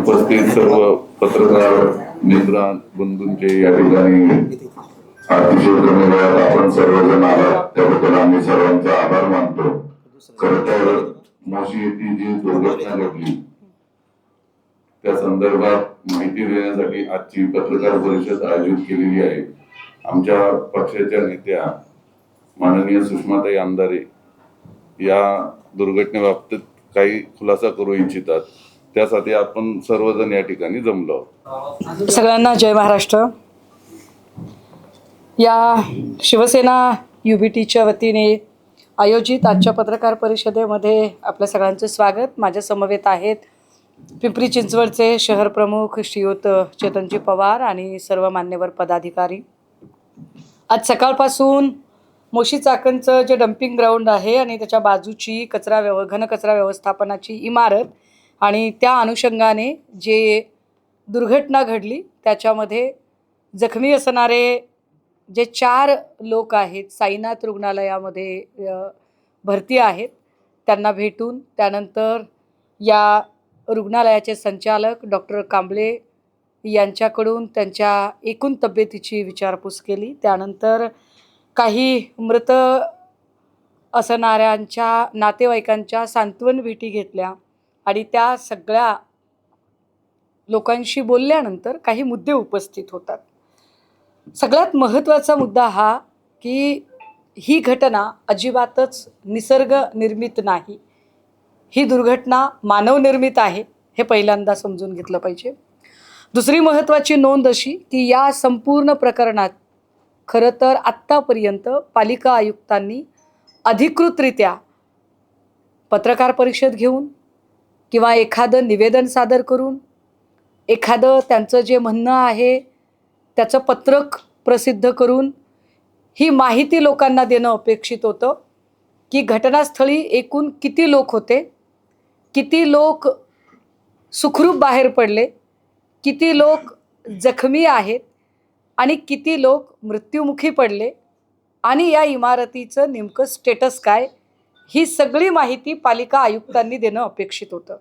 उपस्थित सर्व पत्रकार मित्र बंधूंचे या ठिकाणी अतिशय कमी वेळात आपण सर्वजण आलात त्याबद्दल आम्ही सर्वांचा आभार मानतो. खरं तर मोशी येथे जी दुर्घटना घडली त्या संदर्भात माहिती देण्यासाठी आजची पत्रकार परिषद आयोजित केलेली आहे. आमच्या पक्षाच्या नेत्या माननीय सुषमाताई आमदारे या दुर्घटनेबाबतीत काही खुलासा करू इच्छितात. त्यासाठी आपण सर्वजण या ठिकाणी जमलो. सगळ्यांना जय महाराष्ट्र. या शिवसेना UBTच्या वतीने आयोजित आजच्या पत्रकार परिषदेमध्ये आपल्या सगळ्यांचं स्वागत. माझ्या समवेत आहेत पिंपरी चिंचवडचे शहर प्रमुख श्रीयुत चेतनजी पवार आणि सर्व मान्यवर पदाधिकारी. आज सकाळपासून मोशी चाकणचं जे डम्पिंग ग्राउंड आहे आणि त्याच्या बाजूची घनकचरा व्यवस्थापनाची इमारत आणि त्या अनुषंगाने जे दुर्घटना घडली त्याच्यामध्ये जखमी असणारे जे 4 लोक आहेत साईनाथ रुग्णालयामध्ये भरती आहेत त्यांना भेटून त्यानंतर या रुग्णालयाचे संचालक डॉक्टर कांबळे यांच्याकडून त्यांच्या एकूण तब्येतीची विचारपूस केली. त्यानंतर काही मृत असणाऱ्यांच्या नातेवाईकांच्या सांत्वन भेटी घेतल्या आणि त्या सगळ्या लोकांशी बोलल्यानंतर काही मुद्दे उपस्थित होतात. सगळ्यात महत्त्वाचा मुद्दा हा की ही घटना अजिबातच निसर्ग निर्मित नाही. ही दुर्घटना मानवनिर्मित आहे हे पहिल्यांदा समजून घेतलं पाहिजे. दुसरी महत्त्वाची नोंद अशी की या संपूर्ण प्रकरणात खरं तर आत्तापर्यंत पालिका आयुक्तांनी अधिकृतरित्या पत्रकार परिषद घेऊन किंवा एखादं निवेदन सादर करून एखादं त्यांचं जे म्हणणं आहे त्याचं पत्रक प्रसिद्ध करून ही माहिती लोकांना देणं अपेक्षित होतं की घटनास्थळी एकूण किती लोक होते, किती लोक सुखरूप बाहेर पडले, किती लोक जखमी आहेत आणि किती लोक मृत्युमुखी पडले आणि या इमारतीचं नेमकं स्टेटस काय, ही सगळी माहिती पालिका आयुक्तांनी देणं अपेक्षित होतं.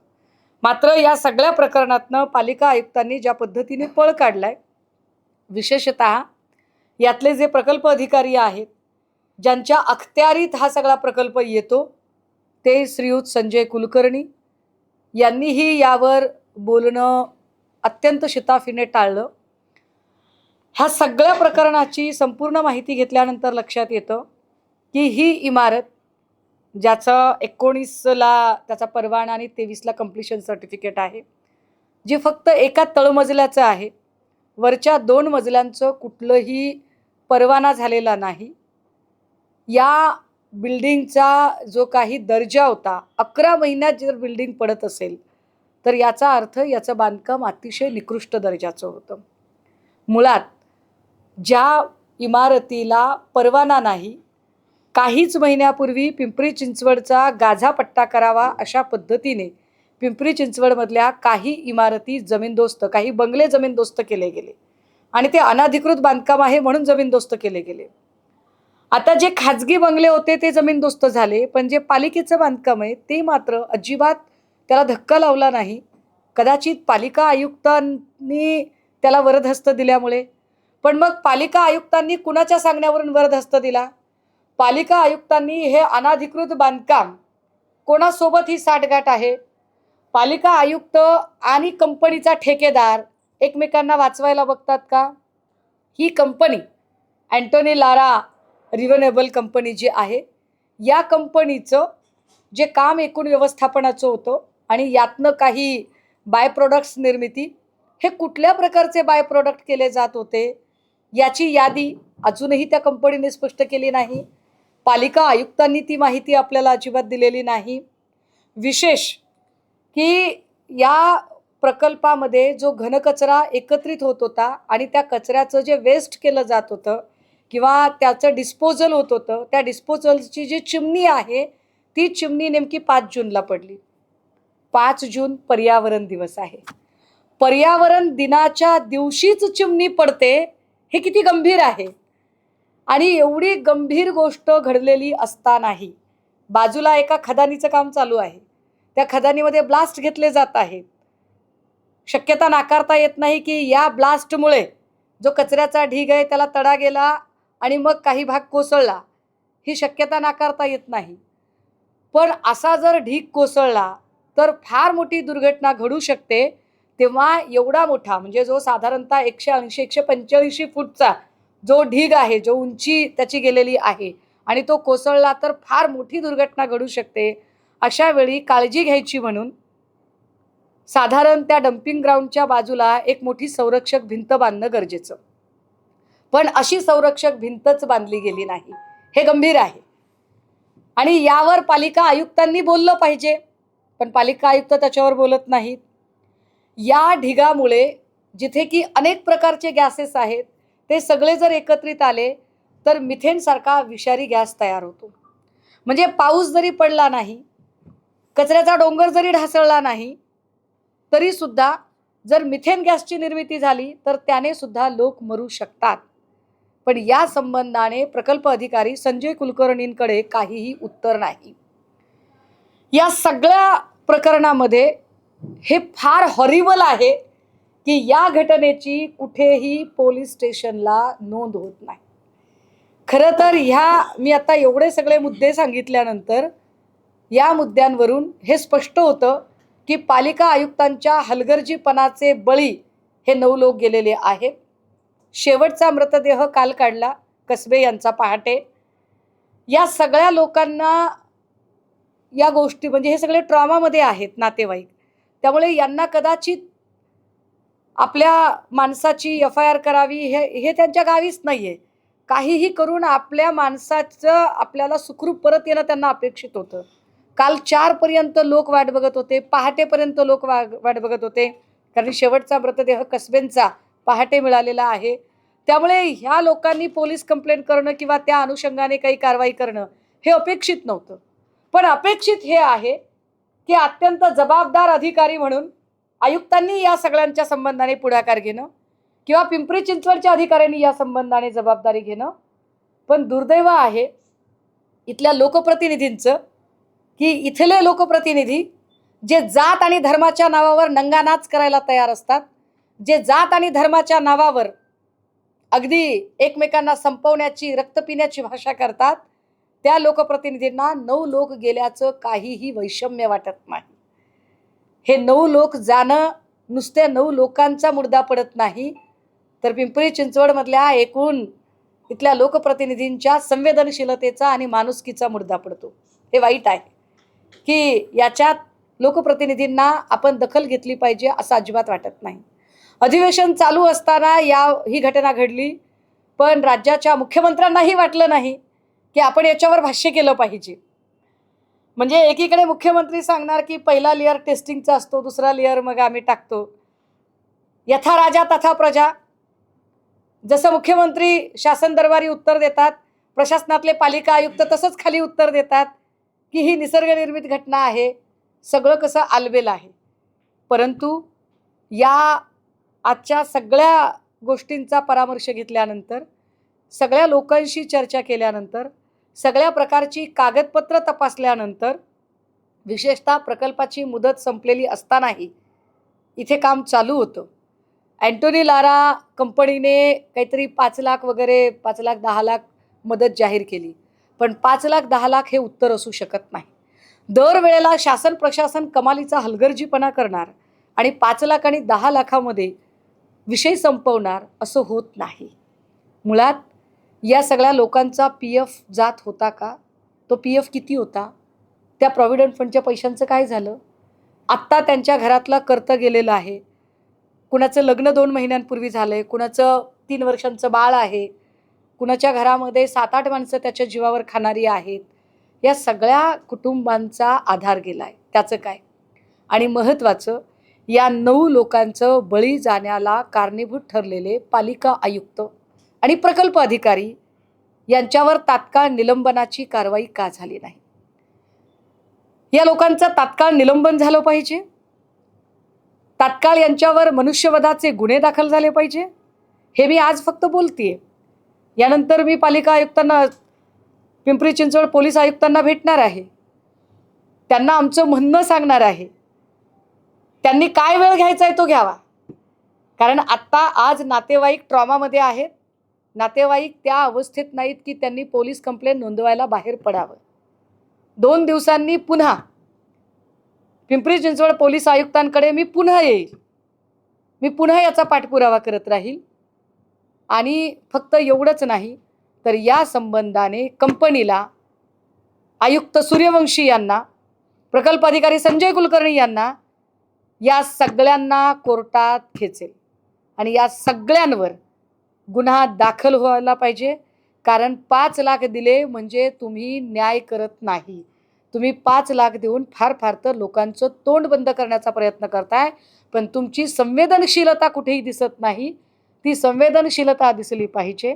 मात्र या सगळ्या प्रकरणातनं पालिका आयुक्तांनी ज्या पद्धतीने पळ काढलाय, विशेषतः यातले जे प्रकल्प अधिकारी आहेत ज्यांच्या अखत्यारीत हा सगळा प्रकल्प येतो ते श्रीयुत संजय कुलकर्णी यांनीही यावर बोलणं अत्यंत शिताफीने टाळलं. ह्या सगळ्या प्रकरणाची संपूर्ण माहिती घेतल्यानंतर लक्षात येतं की ही इमारत ज्याचं 19ला त्याचा परवाना आणि 23ला कंप्लिशन सर्टिफिकेट आहे, जी फक्त एका तळमजल्याचं आहे. वरच्या 2 मजल्यांचं कुठलंही परवाना झालेला नाही. या बिल्डिंगचा जो काही दर्जा होता 11 महिन्यात जर बिल्डिंग पडत असेल तर याचा अर्थ याचं बांधकाम अतिशय निकृष्ट दर्जाचं होतं. मुळात ज्या इमारतीला परवाना नाही, काहीच महिन्यापूर्वी पिंपरी चिंचवडचा गाझापट्टा करावा अशा पद्धतीने पिंपरी चिंचवडमधल्या काही इमारती जमीनदोस्त, काही बंगले जमीनदोस्त केले गेले आणि ते अनधिकृत बांधकाम आहे म्हणून जमीनदोस्त केले गेले. आता जे खाजगी बंगले होते ते जमीनदोस्त झाले, पण जे पालिकेचं बांधकाम आहे ते मात्र अजिबात त्याला धक्का लावला नाही. कदाचित पालिका आयुक्तांनी त्याला वरदहस्त दिल्यामुळे. पण मग पालिका आयुक्तांनी कुणाच्या सांगण्यावरून वरदहस्त दिला? पालिका आयुक्तांनी हे अनधिकृत बांधकाम कोणासोबत ही साठगाठ आहे? पालिका आयुक्त आणि कंपनीचा ठेकेदार एकमेकांना वाचवायला बघतात का? ही कंपनी अँटोनी लारा रिव्हेनेबल कंपनी जी आहे, या कंपनीचं जे काम एकूण व्यवस्थापनाचं होतं आणि यातनं काही बाय प्रोडक्ट्स निर्मिती, हे कुठल्या प्रकारचे बाय प्रोडक्ट केले जात होते याची यादी अजूनही त्या कंपनीने स्पष्ट केली नाही. पालिका आयुक्तांनी ती माहिती आपल्याला अजिबात दिलेली नाही. विशेष की या प्रकल्पामध्ये जो घनकचरा एकत्रित होत होता आणि त्या कचऱ्याचं जे वेस्ट केलं जात होतं किंवा त्याचं डिस्पोजल होत होतं, त्या डिस्पोजलची जी चिमणी आहे ती चिमणी नेमकी 5 जूनला पडली. 5 जून पर्यावरण दिवस आहे. पर्यावरण दिनाच्या दिवशीच चिमणी पडते, हे किती गंभीर आहे. आणि एवढी गंभीर गोष्ट घडलेली असतानाही बाजूला एका खदानीचं काम चालू आहे, त्या खदानीमध्ये ब्लास्ट घेतले जात आहेत. शक्यता नाकारता येत नाही की या ब्लास्टमुळे जो कचऱ्याचा ढीग आहे त्याला तडा गेला आणि मग काही भाग कोसळला, ही शक्यता नाकारता येत नाही. पण असा जर ढीग कोसळला तर फार मोठी दुर्घटना घडू शकते. तेव्हा एवढा मोठा म्हणजे जो साधारणतः 180-185 फूटचा जो ढीग आहे, जो उंची त्याची गेलेली आहे आणि तो कोसळला तर फार मोठी दुर्घटना घडू शकते. अशा वेळी काळजी घ्यायची म्हणून साधारण त्या डम्पिंग ग्राउंडच्या बाजूला एक मोठी संरक्षक भिंत बांधणं गरजेचं. पण अशी संरक्षक भिंतच बांधली गेली नाही, हे गंभीर आहे. आणि यावर पालिका आयुक्तांनी बोललं पाहिजे, पण पालिका आयुक्त त्याच्यावर बोलत नाहीत. या ढिगामुळे जिथे की अनेक प्रकारचे गॅसेस आहेत ते सगळे जर एकत्रित आले तर मिथेन सारखा विषारी गॅस तयार होतो. म्हणजे पाऊस जरी पडला नाही, कचऱ्याचा डोंगर जरी ढासळला नाही, तरी सुद्धा जर मिथेन गॅसची निर्मिती झाली तर त्याने सुद्धा लोक मरू शकतात. पण या संबंधाने प्रकल्प अधिकारी संजय कुलकर्णींकडे काहीही उत्तर नाही. या सगळ्या प्रकरणामध्ये हे फार हॉरिबल आहे की या घटनेची कुठेही पोलीस स्टेशनला नोंद होत नाही. खरं तर मी आता एवढे सगळे मुद्दे सांगितल्यानंतर या मुद्द्यांवरून हे स्पष्ट होतं की पालिका आयुक्तांच्या हलगर्जीपणाचे बळी हे 9 लोक गेलेले आहेत. शेवटचा मृतदेह काल काढला कसबे यांचा पहाटे. या सगळ्या लोकांना या गोष्टी म्हणजे हे सगळे ट्रॉमामध्ये आहेत नातेवाईक, त्यामुळे यांना कदाचित आपल्या माणसाची FIR करावी हे त्यांच्या गावीच नाहीये. काहीही करून आपल्या माणसाचं आपल्याला सुखरूप परत येणं त्यांना अपेक्षित होतं. काल 4 पर्यंत लोक वाट बघत होते, पहाटेपर्यंत लोक वाट बघत होते, कारण शेवटचा मृतदेह कसबेंचा पहाटे मिळालेला आहे. त्यामुळे ह्या लोकांनी पोलीस कंप्लेंट करणं किंवा त्या अनुषंगाने काही कारवाई करणं हे अपेक्षित नव्हतं. पण अपेक्षित हे आहे की अत्यंत जबाबदार अधिकारी म्हणून आयुक्तांनी या सगळ्यांच्या संबंधाने पुढाकार घेणं किंवा पिंपरी चिंचवडच्या अधिकाऱ्यांनी या संबंधाने जबाबदारी घेणं. पण दुर्दैव आहे इथल्या लोकप्रतिनिधींचं की इथले लोकप्रतिनिधी जे जात आणि धर्माच्या नावावर नंगानाच करायला तयार असतात, जे जात आणि धर्माच्या नावावर अगदी एकमेकांना संपवण्याची रक्त पिण्याची भाषा करतात, त्या लोकप्रतिनिधींना 9 लोक गेल्याचं काहीही वैषम्य वाटत नाही. हे 9 लोक जाणं नुसते 9 लोकांचा मुर्दा पडत नाही, तर पिंपरी चिंचवडमधल्या एकूण इथल्या लोकप्रतिनिधींच्या संवेदनशीलतेचा आणि माणुसकीचा मुर्दा पडतो. हे वाईट आहे की याच्यात लोकप्रतिनिधींना आपण दखल घेतली पाहिजे असं अजिबात वाटत नाही. अधिवेशन चालू असताना ही घटना घडली, पण राज्याच्या मुख्यमंत्र्यांनाही वाटलं नाही की आपण याच्यावर भाष्य केलं पाहिजे. म्हणजे एकीकडे मुख्यमंत्री सांगणार की पहिला लेअर टेस्टिंगचा असतो, दुसरा लेअर मग आम्ही टाकतो. यथा राजा तथा प्रजा. जसं मुख्यमंत्री शासन दरबारी उत्तर देतात, प्रशासनातले पालिका आयुक्त तसंच खाली उत्तर देतात की ही निसर्गनिर्मित घटना आहे, सगळं कसं आलबेल आहे. परंतु या आजच्या सगळ्या गोष्टींचा परामर्श घेतल्यानंतर, सगळ्या लोकांशी चर्चा केल्यानंतर, सगळ्या प्रकारची कागदपत्र तपासल्यानंतर, विशेषतः प्रकल्पाची मुदत संपलेली असतानाही इथे काम चालू होतं. अँटोनी लारा कंपनीने काहीतरी 5 लाख वगैरे 5 लाख 10 लाख मदत जाहीर केली, पण 5 लाख 10 लाख हे उत्तर असू शकत नाही. दरवेळेला शासन प्रशासन कमालीचा हलगर्जीपणा करणार आणि 5 लाख आणि 10 लाखामध्ये विषय संपवणार असं होत नाही. मुळात या सगळ्या लोकांचा PF जात होता का? तो PF किती होता? त्या प्रॉव्हिडंट फंडच्या पैशांचं काय झालं? आत्ता त्यांच्या घरातला कर्त गेलेलं आहे. कुणाचं लग्न 2 महिन्यांपूर्वी झालंय, कुणाचं 3 वर्षांचं बाळ आहे, कुणाच्या घरामध्ये 7-8 माणसं त्याच्या जीवावर खाणारी आहेत. या सगळ्या कुटुंबांचा आधार गेलाय. त्याचं काय? आणि महत्त्वाचं, या 9 लोकांचं बळी जाण्याला कारणीभूत ठरलेले पालिका आयुक्त आणि प्रकल्प अधिकारी यांच्यावर तात्काळ निलंबनाची कारवाई का झाली नाही? या लोकांचं तात्काळ निलंबन झालं पाहिजे. तात्काळ यांच्यावर मनुष्यवधाचे गुन्हे दाखल झाले पाहिजे. हे मी आज फक्त बोलतेय. यानंतर मी पालिका आयुक्तांना, पिंपरी चिंचवड पोलीस आयुक्तांना भेटणार आहे, त्यांना आमचं म्हणणं सांगणार आहे. त्यांनी काय वेळ घ्यायचा आहे तो घ्यावा. कारण आत्ता आज नातेवाईक ट्रॉमामध्ये आहेत. नातेवाईक त्या अवस्थेत नाहीत की त्यांनी पोलीस कंप्लेंट नोंदवायला बाहेर पडावं. 2 दिवसांनी पुन्हा पिंपरी चिंचवड पोलीस आयुक्तांकडे मी पुन्हा येईल. मी पुन्हा याचा पाठपुरावा करत राहील. आणि फक्त एवढंच नाही तर या संबंधाने कंपनीला, आयुक्त सूर्यवंशी यांना, प्रकल्प अधिकारी संजय कुलकर्णी यांना, या सगळ्यांना कोर्टात खेचेल. आणि या सगळ्यांवर गुन्हा दाखल व्हायला पाहिजे. कारण 5 लाख दिले म्हणजे तुम्ही न्याय करत नाही. तुम्ही 5 लाख देऊन फार फार तर लोकांचं तोंड बंद करण्याचा प्रयत्न करताय. पण तुमची संवेदनशीलता कुठेही दिसत नाही. ती संवेदनशीलता दिसली पाहिजे.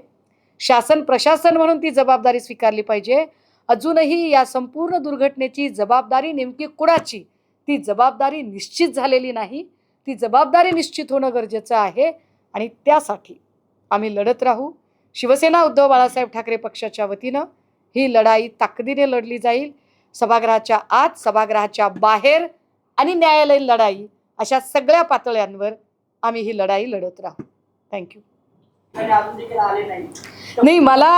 शासन प्रशासन म्हणून ती जबाबदारी स्वीकारली पाहिजे. अजूनही या संपूर्ण दुर्घटनेची जबाबदारी नेमकी कुणाची, ती जबाबदारी निश्चित झालेली नाही. ती जबाबदारी निश्चित होणं गरजेचं आहे. आणि त्यासाठी आम्ही लढत राहू. शिवसेना उद्धव बाळासाहेब ठाकरे पक्षाच्या वतीनं ही लढाई ताकदीने लढली जाईल. सभागृहाच्या आत, सभागृहाच्या बाहेर आणि न्यायालयीन लढाई अशा सगळ्या पातळ्यांवर आम्ही ही लढाई लढत राहू. थँक्यू. नाही, मला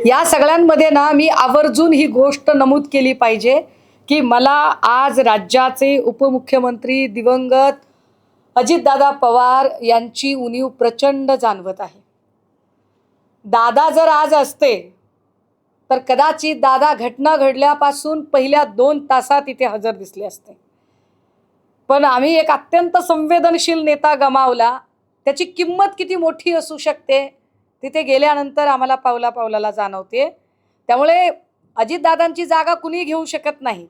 या सगळ्यांमध्ये ना मी आवर्जून ही गोष्ट नमूद केली पाहिजे की मला आज राज्याचे उपमुख्यमंत्री दिवंगत अजितदादा पवार यांची उणीव प्रचंड जाणवत आहे. दादा जर आज असते तर कदाचित दादा घटना घडल्यापासून पहिल्या 2 तासात इथे हजर दिसले असते. पण आम्ही एक अत्यंत संवेदनशील नेता गमावला. त्याची किंमत किती मोठी असू शकते तिथे गेल्यानंतर आम्हाला पावला पावलाला जाणवते. त्यामुळे अजितदादांची जागा कुणी घेऊ शकत नाही.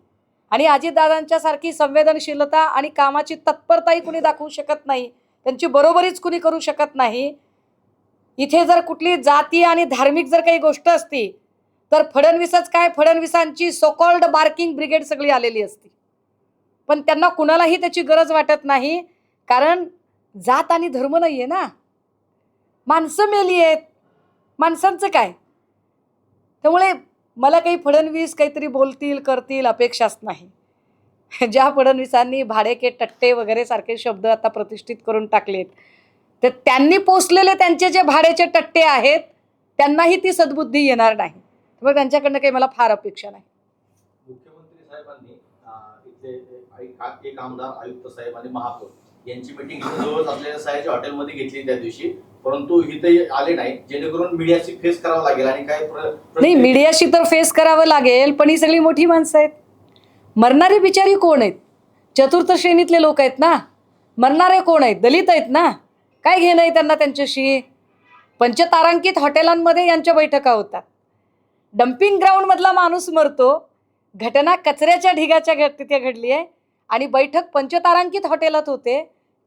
आणि अजितदादांच्या सारखी संवेदनशीलता आणि कामाची तत्परताही कुणी दाखवू शकत नाही. त्यांची बरोबरीच कुणी करू शकत नाही. इथे जर कुठली जाती आणि धार्मिक जर काही गोष्ट असती तर फडणवीसच काय, फडणवीसांची सोकॉल्ड बार्किंग ब्रिगेड सगळी आलेली असती. पण त्यांना कुणालाही त्याची गरज वाटत नाही. कारण जात आणि धर्म नाहीये ना, माणसं मेली आहेत. माणसांचं काय. त्यामुळे मला काही फडणवीस काहीतरी बोलतील करतील अपेक्षाच नाही. ज्या फडणवीसांनी भाडेके टट्टे वगैरे सारखे शब्द आता प्रतिष्ठित करून टाकलेत, तर त्यांनी पोचलेले त्यांचे जे भाड्याचे टट्टे आहेत त्यांनाही ती सद्बुद्धी येणार नाही. त्यामुळे त्यांच्याकडनं काही मला फार अपेक्षा नाही. मुख्यमंत्री साहेबांनी इथले एक आमदार, आयुक्त साहेब आणि महापौर यांची मीटिंग जवळच असलेल्या सयाजी हॉटेलमध्ये घेतली त्या दिवशी, परंतु इथे आले नाही, जेणेकरून मीडियाशी फेस करावं लागेल. आणि काय नाही, मीडियाशी तर फेस करावं लागेल, पण ही सगळी मोठी माणसं आहेत. मरणारी बिचारी कोण आहेत? चतुर्थ श्रेणीतले लोक आहेत ना. मरणारे कोण आहेत? दलित आहेत ना. काय घेणं आहे त्यांना त्यांच्याशी? पंचतारांकित हॉटेलांमध्ये यांच्या बैठका होतात. डम्पिंग ग्राउंड मधला माणूस मरतो. घटना कचऱ्याच्या ढिगाच्या तिथे घडली आहे आणि बैठक पंचतारांकित हॉटेलात होते.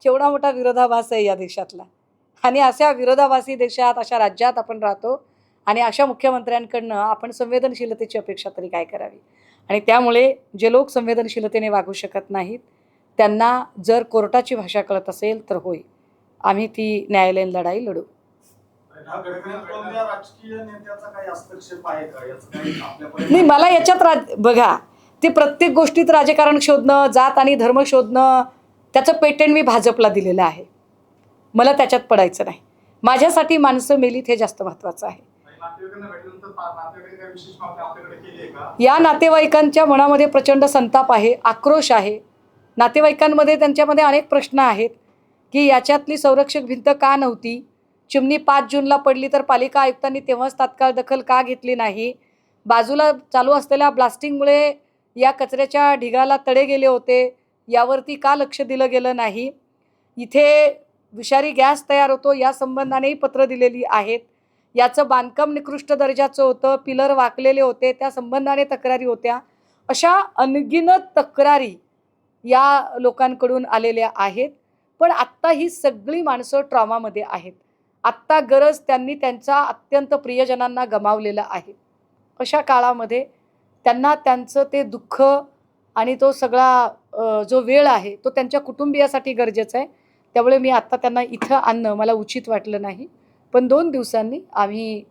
केवढा मोठा विरोधाभास आहे या देशातला. आणि अशा विरोधाभासी देशात, अशा राज्यात आपण राहतो. आणि अशा मुख्यमंत्र्यांकडनं आपण संवेदनशीलतेची अपेक्षा तरी काय करावी. आणि त्यामुळे जे लोक संवेदनशीलतेने वागू शकत नाहीत त्यांना जर कोर्टाची भाषा कळत असेल तर होय, आम्ही ती न्यायालयीन लढाई लढू. नाही, मला याच्यात बघा, ते प्रत्येक गोष्टीत राजकारण शोधणं, जात आणि धर्म शोधणं, त्याचं पेटेंट मी भाजपला दिलेलं आहे. मला त्याच्यात पडायचं नाही. माझ्यासाठी माणसं मेलीत हे जास्त महत्त्वाचं आहे. या नातेवाईकांच्या मनामध्ये प्रचंड संताप आहे, आक्रोश आहे. नातेवाईकांमध्ये त्यांच्यामध्ये अनेक प्रश्न आहेत की याच्यातली संरक्षक भिंत का नव्हती, चिमणी 5 जूनला पडली तर पालिका आयुक्तांनी तेव्हाच तात्काळ दखल का घेतली नाही, बाजूला चालू असलेल्या ब्लास्टिंगमुळे या कचऱ्याच्या ढिगाला तडे गेले होते, यावरती का लक्ष दिलं गेलं नाही, इथे विषारी गॅस तयार होतो या संबंधानेही पत्र दिलेली आहेत, याचं बांधकाम निकृष्ट दर्जाचं होतं, पिलर वाकलेले होते त्या संबंधाने तक्रारी होत्या. अशा अनगिनत तक्रारी या लोकांकडून आलेल्या आहेत. पण आत्ता ही सगळी माणसं ट्रॉमामध्ये आहेत. आत्ता गरज त्यांनी त्यांच्या अत्यंत प्रियजनांना गमावलेलं आहे. अशा काळामध्ये त्यांना त्यांचं ते दुःख आणि तो सगळा जो वेळ आहे तो त्यांच्या कुटुंबियासाठी गरजेचा आहे. त्यामुळे मी आत्ता त्यांना इथं आणणं मला उचित वाटलं नाही. पण 2 दिवसांनी आम्ही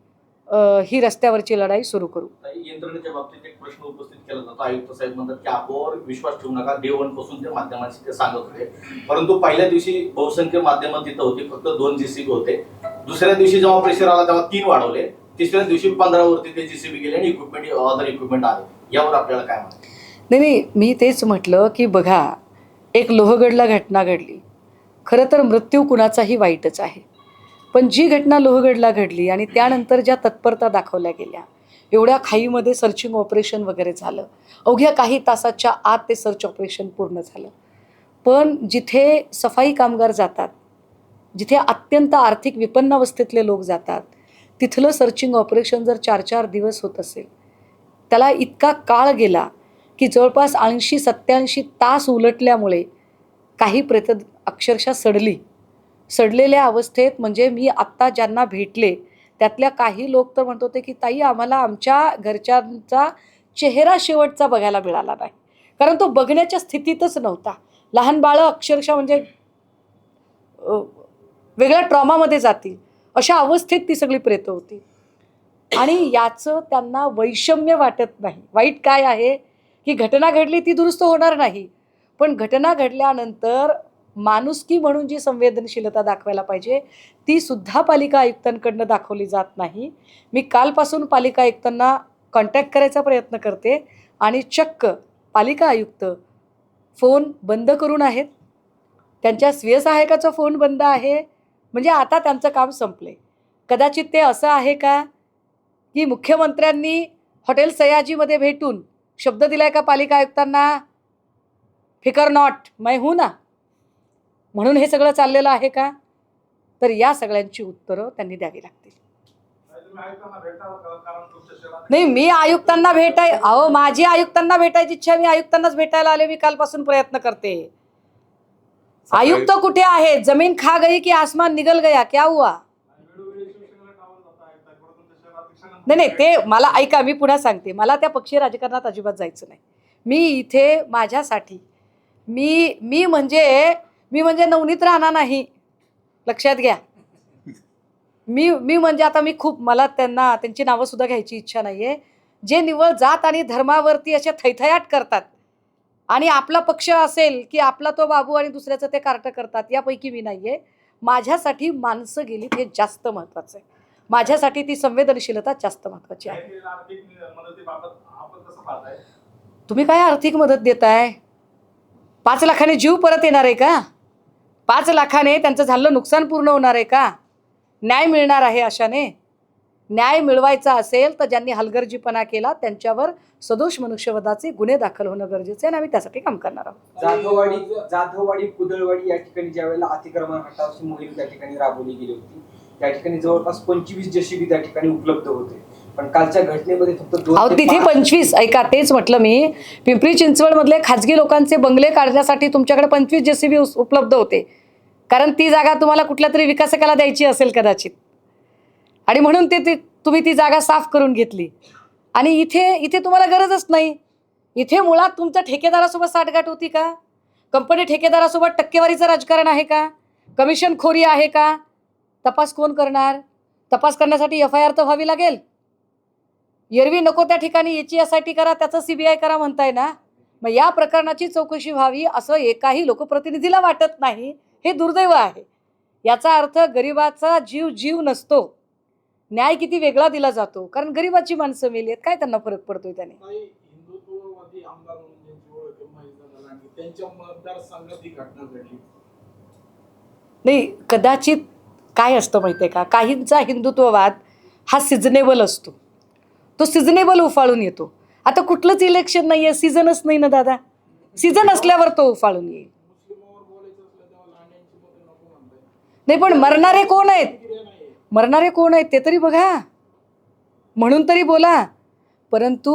ही रस्त्यावरची लढाई सुरू करू. यंत्रणेच्या बाबतीत एक प्रश्न उपस्थित केला जातो. आयुक्त साहेब म्हणतात की आपल्यावर विश्वास ठेवू नका. डे 1 पासून ते माध्यमांशी ते सांगत होते, परंतु पहिल्या दिवशी बहुसंख्य माध्यम तिथं होती, फक्त 2 JCB होते. दुसऱ्या दिवशी जेव्हा प्रेशर आला तेव्हा 3 वाढवले. तिसऱ्या दिवशी 15 वरती ते JCB गेले आणि अदर इक्विपमेंट आले. यावर आपल्याला काय म्हणतात? नाही, मी तेच म्हटलं की बघा, एक लोहगडला घटना घडली. खरं तर मृत्यू कुणाचाही वाईटच आहे, पण जी घटना लोहगडला घडली आणि त्यानंतर ज्या तत्परता दाखवल्या गेल्या, एवढ्या खाईमध्ये सर्चिंग ऑपरेशन वगैरे झालं, अवघ्या काही तासाच्या आत ते सर्च ऑपरेशन पूर्ण झालं. पण जिथे सफाई कामगार जातात, जिथे अत्यंत आर्थिक विपन्नावस्थेतले लोक जातात, तिथलं सर्चिंग ऑपरेशन जर 4-4 दिवस होत असेल, त्याला इतका काळ गेला की जवळपास 80-87 तास उलटल्यामुळे काही प्रेत अक्षरशः सडलेल्या अवस्थेत. म्हणजे मी आत्ता ज्यांना भेटले त्यातल्या काही लोक तर म्हणत होते की ताई, आम्हाला आमच्या घरच्यांचा चेहरा शेवटचा बघायला मिळाला नाही, कारण तो बघण्याच्या स्थितीतच नव्हता. लहान बाळं अक्षरशः म्हणजे वेगळ्या ट्रॉमामध्ये जातील अशा अवस्थेत ती सगळी प्रेतं होती. आणि याचं त्यांना वैषम्य वाटत नाही. वाईट काय आहे की घटना घडली ती दुरुस्त होणार नाही, पण घटना घडल्यानंतर माणुसकी म्हणून जी संवेदनशीलता दाखवायला पाहिजे ती सुद्धा पालिका आयुक्तांकडनं दाखवली जात नाही. मी कालपासून पालिका आयुक्तांना कॉन्टॅक्ट करायचा प्रयत्न करते आणि चक्क पालिका आयुक्त फोन बंद करून आहेत. त्यांच्या स्वीयसहायकाचा फोन बंद आहे. म्हणजे आता त्यांचं काम संपले. कदाचित ते असं आहे का की मुख्यमंत्र्यांनी हॉटेल सयाजीमध्ये भेटून शब्द दिलाय का पालिका आयुक्तांना, फिकर नॉट, मैं हूं ना, म्हणून हे सगळं चाललेलं आहे का? तर या सगळ्यांची उत्तरं त्यांनी द्यावी लागतील. नाही, मी आयुक्तांना माझी आयुक्तांना भेटायची इच्छा, मी आयुक्तांनाच भेटायला आले. मी कालपासून प्रयत्न करते. आयुक्त कुठे आहे? जमीन खा गई की आसमान निगल गया, क्या हुआ? नाही, ते मला ऐका, मी पुन्हा सांगते, मला त्या पक्षीय राजकारणात अजिबात जायचं नाही. मी इथे माझ्यासाठी मी म्हणजे नवनीत राहणार नाही, लक्षात घ्या. मी म्हणजे आता मला त्यांची नावं सुद्धा घ्यायची इच्छा नाहीये. जे निव्वळ जात आणि धर्मावरती अशा थैथयाट करतात आणि आपला पक्ष असेल की आपला तो बाबू आणि दुसऱ्याचं ते कार्ट करतात, यापैकी मी नाहीये. माझ्यासाठी माणसं गेली हे जास्त महत्वाचं आहे. माझ्यासाठी ती संवेदनशीलता जास्त महत्वाची आहे. तुम्ही काय आर्थिक मदत देताय? 5 लाखाने जीव परत येणार आहे का? 5 लाखाने त्यांचं झालेलं नुकसान पूर्ण होणार आहे का? न्याय मिळणार आहे अशाने? न्याय मिळवायचा असेल तर ज्यांनी हलगर्जीपणा केला त्यांच्यावर सदोष मनुष्यवधाचे गुन्हे दाखल होणं गरजेचं आहे आणि आम्ही त्यासाठी काम करणार आहोत. जाधववाडी कुदळवाडी या ठिकाणी ज्यावेळेला अतिक्रमण हटावची मोहीम त्या ठिकाणी राबवली गेली होती, त्या ठिकाणी जवळपास 25 JCB त्या ठिकाणी उपलब्ध होते. पण कालच्या घटनेमध्ये फक्त 2 तिथे 25, ऐका, तेच म्हटलं मी, पिंपरी चिंचवड मधले खाजगी लोकांचे बंगले काढण्यासाठी तुमच्याकडे 25 JCB उपलब्ध होते, कारण ती जागा तुम्हाला कुठल्या तरी विकासकाला द्यायची असेल कदाचित, आणि म्हणून तुम्ही ती जागा साफ करून घेतली. आणि इथे तुम्हाला गरजच नाही. इथे मुळात तुमच्या ठेकेदारासोबत साठगाठ होती का? कंपनी ठेकेदारासोबत टक्केवारीचं राजकारण आहे का? कमिशनखोरी आहे का? तपास कोण करणार? तपास करण्यासाठी FIR तर व्हावी लागेल. एरवी नको त्या ठिकाणी याची SIT करा, त्याचं CBI करा म्हणताय ना. मग या प्रकरणाची चौकशी व्हावी असं एकाही लोकप्रतिनिधीला वाटत नाही. हे दुर्दैव आहे. याचा अर्थ गरिबाचा जीव नसतो. न्याय किती वेगळा दिला जातो, कारण गरिबाची माणसं मेली आहेत, काय त्यांना फरक पडतोय त्याने? हिंदुत्ववादी आमदार म्हणून ज्यांची ओळख आहे महेश दादांनी, त्यांच्या मतदारसंघात ही घटना घडली. नाही, कदाचित काय असतं माहितीये का, काहींचा हिंदुत्ववाद हा सिजनेबल असतो. तो सिजनेबल उफाळून येतो. आता कुठलंच इलेक्शन नाहीये, सीझनच नाही ना दादा. सीझन असल्यावर तो उफाळून येईल. नाही, पण मरणारे कोण आहेत ते तरी बघा, म्हणून तरी बोला. परंतु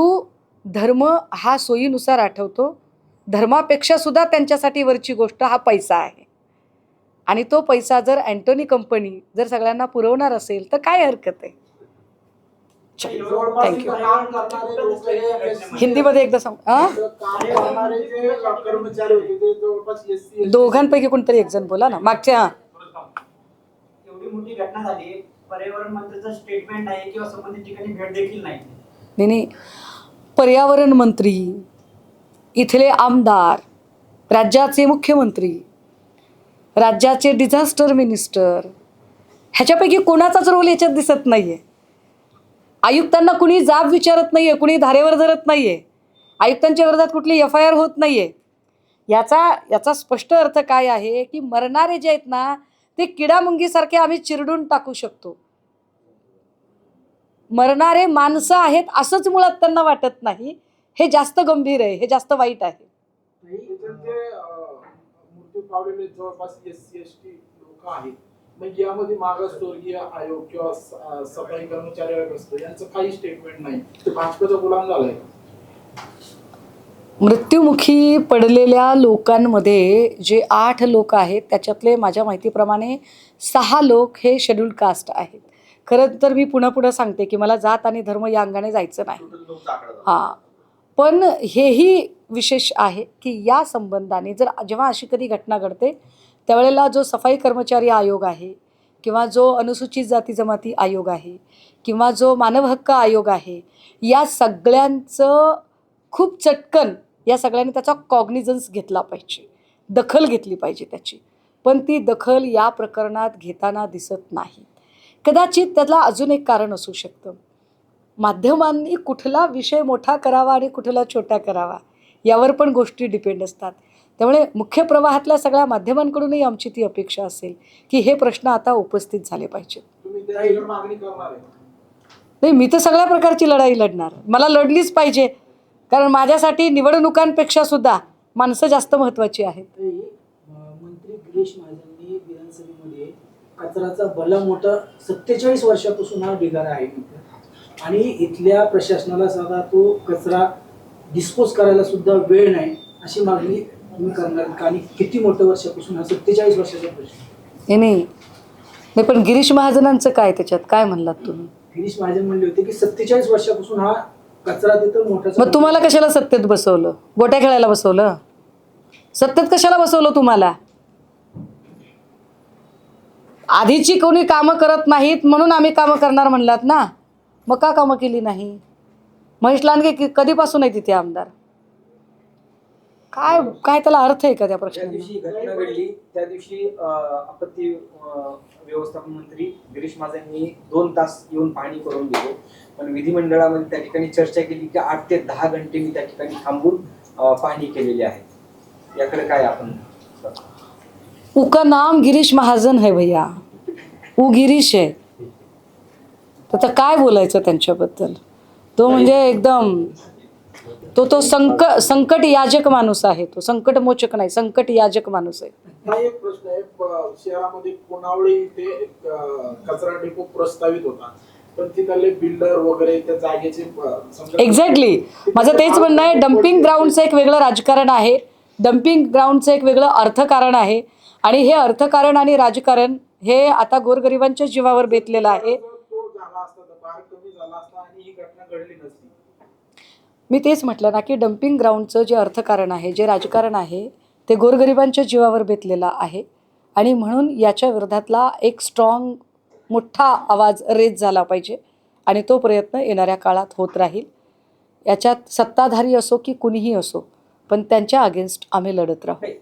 धर्म हा सोयीनुसार आठवतो. धर्मापेक्षा सुद्धा त्यांच्यासाठी वरची गोष्ट हा पैसा आहे. आणि तो पैसा जर अँटोनी कंपनी जर सगळ्यांना पुरवणार असेल तर काय हरकत आहे? थँक्यू. हिंदीमध्ये एकदा सांग. दोघांपैकी कोणतरी एक जण बोला ना. मागच्या एवढी मोठी घटना झाली, पर्यावरण मंत्र्याचं स्टेटमेंट आहे किंवा संबंधित ठिकाणी भेट देखील नाही. नाही, पर्यावरण मंत्री, इथले आमदार, राज्याचे मुख्यमंत्री, राज्याचे डिझास्टर मिनिस्टर, ह्याच्यापैकी कोणाचाच रोल याच्यात दिसत नाहीये. आयुक्तांना कुणी जाब विचारत नाहीये, कुणी धारेवर धरत नाहीये, आयुक्तांच्या विरोधात कुठली FIR होत नाहीये. याचा स्पष्ट अर्थ काय आहे की मरणारे जे आहेत ना ते किडामुंगीसारखे आम्ही चिरडून टाकू शकतो. मरणारे माणसं आहेत असंच मुळात त्यांना वाटत नाही. हे जास्त गंभीर आहे, हे जास्त वाईट आहे. मृत्यू पावलेले जवळपास SC/ST लोक आहेत. मग यामध्ये मागासवर्गीय आयोग किंवा सफाई कर्मचारी आयोग असतो, यांचं काही स्टेटमेंट नाही. ते भाजपचा गुलाम झालाय. मृत्युमुखी पडलेल्या लोकांमध्ये जे 8 लोक आहेत त्याच्यातले माझ्या माहितीप्रमाणे 6 लोक हे शेड्यूल्ड कास्ट आहेत. खरं तर मी पुन्हा सांगते की मला जात आणि धर्म या अंगाने जायचं नाही. टोटल 9चा आकडा झाला. हां, पण हेही विशेष आहे की या संबंधाने जेव्हा अशी कधी घटना घडते त्यावेळेला जो सफाई कर्मचारी आयोग आहे किंवा जो अनुसूचित जाती जमाती आयोग आहे किंवा जो मानव हक्क आयोग आहे, या सगळ्यांचं खूप चटकन या सगळ्यांनी त्याचा कॉग्निझन्स घेतला पाहिजे, दखल घेतली पाहिजे त्याची. पण ती दखल या प्रकरणात घेताना दिसत नाही. कदाचित त्याला अजून एक कारण असू शकतं. माध्यमांनी कुठला विषय मोठा करावा आणि कुठला छोटा करावा यावर पण गोष्टी डिपेंड असतात. त्यामुळे मुख्य प्रवाहातल्या सगळ्या माध्यमांकडूनही आमची ती अपेक्षा असेल की हे प्रश्न आता उपस्थित झाले पाहिजेत. तुम्ही त्याची मागणी करणार आहे? नाही, मी तर सगळ्या प्रकारची लढाई लढणार. मला लढलीच पाहिजे, कारण माझ्यासाठी निवडणुकांपेक्षा सुद्धा माणसं जास्त महत्त्वाची आहेत. मंत्री गिरीश महाजननी विधानसभेमध्ये कचराचा भला मोठा 47 वर्षापासून हा ढिगारा आहे आणि इथल्या प्रशासनाला सुद्धा तो कचरा डिस्पोज करायला सुद्धा वेळ नाही, अशी मागणी तुम्ही करणार. आणि किती मोठ्या वर्षापासून हा 47 वर्षाचा प्रश्न. नाही, पण गिरीश महाजनांचं काय, त्याच्यात काय म्हणलात तुम्ही? गिरीश महाजन म्हणले होते की 47 वर्षापासून हा कचरा तिथं मोठा. मग तुम्हाला कशाला सत्तेत बसवलं? गोट्या खेळायला बसवलं? सत्तेत कशाला बसवलं तुम्हाला? आधीची कोणी कामं करत नाहीत म्हणून आम्ही कामं करणार म्हणलात ना. मग का कामं केली नाही? महेश लांडगे कधीपासून आहे तिथे आमदार? काय काय त्याला अर्थ आहे का त्या ज्या प्रश्नाला? दिवशी घटना घडली त्या दिवशी आपत्ती व्यवस्थापन मंत्री गिरीश महाजननी 2 तास येऊन पाहणी करून गेले. पण विधिमंडळामध्ये त्या ठिकाणी चर्चा केली की 8 ते 10 घंटे मी त्या ठिकाणी थांबून पाहणी केलेली आहे. याकडे काय आपण? उका नाम गिरीश महाजन है भैया, उ गिरीश है. तर काय बोलायचं त्यांच्याबद्दल? तो म्हणजे एकदम तो संकट याजक माणूस आहे. तो संकटमोचक नाही, संकट याजक माणूस आहे. हा एक प्रश्न आहे. शहरामध्ये पुनावळे इथे कचरा डेपो प्रस्तावित होता, पण तिथले बिल्डर वगैरे त्या जागेचे एक्झॅक्टली माझं तेच म्हणणं आहे. डम्पिंग ग्राउंडचं एक वेगळं राजकारण आहे, डम्पिंग ग्राउंडचं एक वेगळं अर्थकारण आहे. आणि हे अर्थकारण आणि राजकारण हे आता गोरगरिबांच्या जीवावर बेतलेलं आहे. तो झाला असता तर फार कमी झाला असता आणि ही घटना घडली नसती. मी तेच म्हटलं ना की डम्पिंग ग्राउंडचं जे अर्थकारण आहे, जे राजकारण आहे, ते गोरगरिबांच्या जीवावर बेतलेलं आहे. आणि म्हणून याच्या विरोधातला एक स्ट्रॉंग मोठा आवाज रेज झाला पाहिजे आणि तो प्रयत्न येणाऱ्या काळात होत राहील. याच्यात सत्ताधारी असो की कुणीही असो, पण त्यांच्या अगेन्स्ट आम्ही लढत राहू.